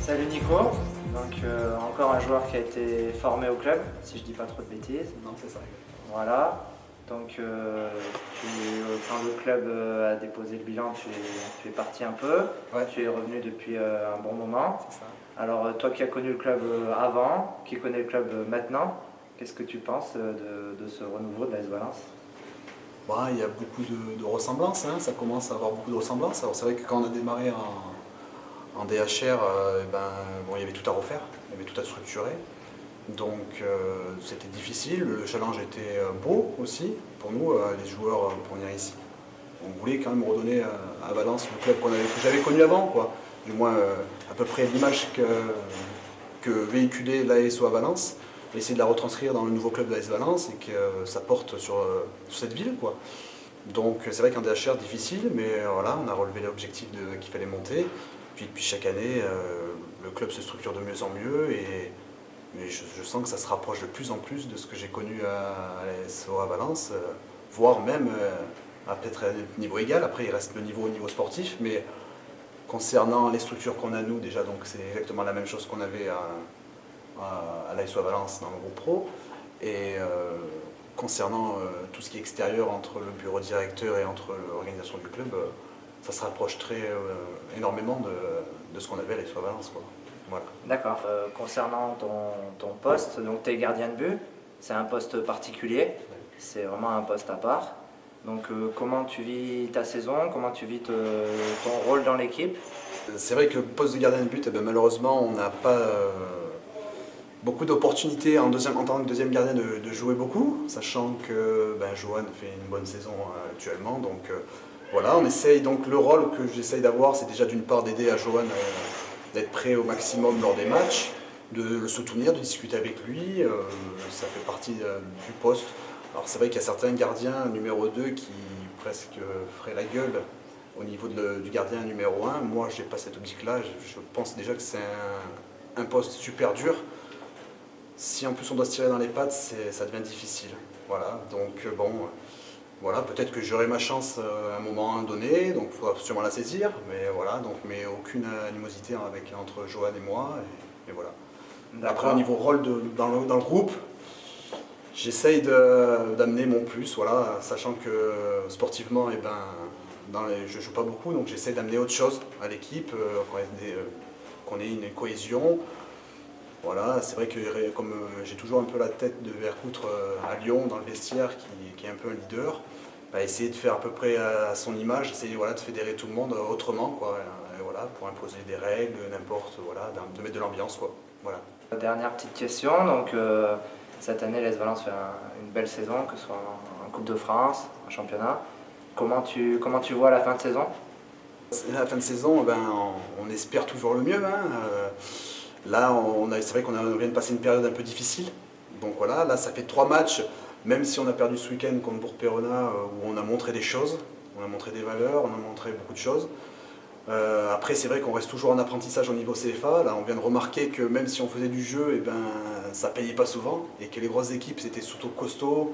Salut Nico, encore un joueur qui a été formé au club, si je dis pas trop de bêtises. Non, c'est ça. Voilà, quand le club a déposé le bilan, tu es parti un peu, Ouais. tu es revenu depuis un bon moment. C'est ça. Alors toi qui as connu le club avant, qui connais le club maintenant, qu'est-ce que tu penses de ce renouveau de l'AS Valence? Bah, il y a beaucoup de ressemblances, hein. Ça commence à avoir beaucoup de ressemblances. Alors c'est vrai que quand on a démarré en DHR, il y avait tout à refaire, il y avait tout à structurer. Donc c'était difficile, le challenge était beau aussi pour nous, les joueurs, pour venir ici. On voulait quand même redonner à Valence le club que j'avais connu avant, quoi. Du moins à peu près l'image que véhiculait l'ASO à Valence, essayer de la retranscrire dans le nouveau club de l'AS Valence et que ça porte sur cette ville, quoi. Donc c'est vrai qu'en DHR difficile, mais voilà, on a relevé l'objectif qu'il fallait monter. Puis depuis chaque année, le club se structure de mieux en mieux mais je sens que ça se rapproche de plus en plus de ce que j'ai connu à l'ASO à Valence, voire même à peut-être à un niveau égal. Après il reste le niveau au niveau sportif, mais concernant les structures qu'on a nous déjà, donc c'est exactement la même chose qu'on avait à l'ASO à Valence dans le groupe pro. Et concernant tout ce qui est extérieur entre le bureau directeur et entre l'organisation du club, ça se rapproche énormément de ce qu'on avait à l'ASO à Valence, quoi. Voilà. D'accord. Concernant ton poste, donc tu es gardien de but, c'est un poste particulier, c'est vraiment un poste à part. Donc comment tu vis ta saison, comment tu vis ton rôle dans l'équipe? C'est vrai que le poste de gardien de but, malheureusement, on n'a pas beaucoup d'opportunités en tant que deuxième gardien de jouer beaucoup, sachant que Johan fait une bonne saison actuellement. Donc voilà, on essaye. Donc le rôle que j'essaye d'avoir, c'est déjà d'une part d'aider à Johan d'être prêt au maximum lors des matchs, de le soutenir, de discuter avec lui. Ça fait partie du poste. Alors c'est vrai qu'il y a certains gardiens numéro 2 qui presque feraient la gueule au niveau du gardien numéro 1. Moi, je n'ai pas cette optique-là. Je pense déjà que c'est un poste super dur. Si en plus on doit se tirer dans les pattes, ça devient difficile. Voilà, donc voilà, peut-être que j'aurai ma chance à un moment donné, donc il faudra sûrement la saisir, mais voilà, mais aucune animosité entre Johan et moi, et voilà. Après, au niveau rôle dans le groupe, j'essaye d'amener mon plus, voilà, sachant que sportivement, je ne joue pas beaucoup, donc j'essaye d'amener autre chose à l'équipe, qu'on ait une cohésion. Voilà, c'est vrai que comme j'ai toujours un peu la tête de Vercoutre à Lyon, dans le vestiaire, qui est un peu un leader, essayer de faire à peu près à son image, essayer de fédérer tout le monde autrement, quoi, et voilà, pour imposer des règles, n'importe, voilà, de mettre de l'ambiance, quoi. Voilà. Dernière petite question, cette année l'AS Valence fait une belle saison, que ce soit en Coupe de France, en championnat. Comment tu vois la fin de saison? La fin de saison, on espère toujours le mieux, hein. Là, c'est vrai qu'on vient de passer une période un peu difficile. Donc voilà, là ça fait 3 matchs, même si on a perdu ce week-end contre Bourg-Péronat, où on a montré des choses, on a montré des valeurs, on a montré beaucoup de choses. Après c'est vrai qu'on reste toujours en apprentissage au niveau CFA. Là on vient de remarquer que même si on faisait du jeu, ça payait pas souvent, et que les grosses équipes c'était surtout costaud,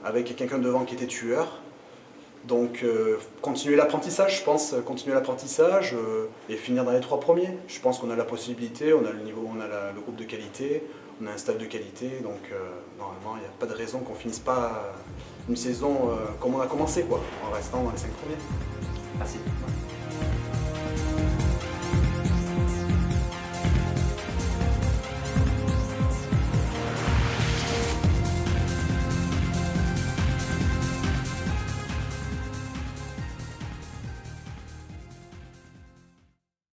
avec quelqu'un devant qui était tueur. Donc continuer l'apprentissage, je pense, et finir dans les 3 premiers. Je pense qu'on a la possibilité, on a le niveau, on a le groupe de qualité, on a un staff de qualité, donc normalement il n'y a pas de raison qu'on finisse pas une saison comme on a commencé, quoi, en restant dans les 5 premiers. Merci.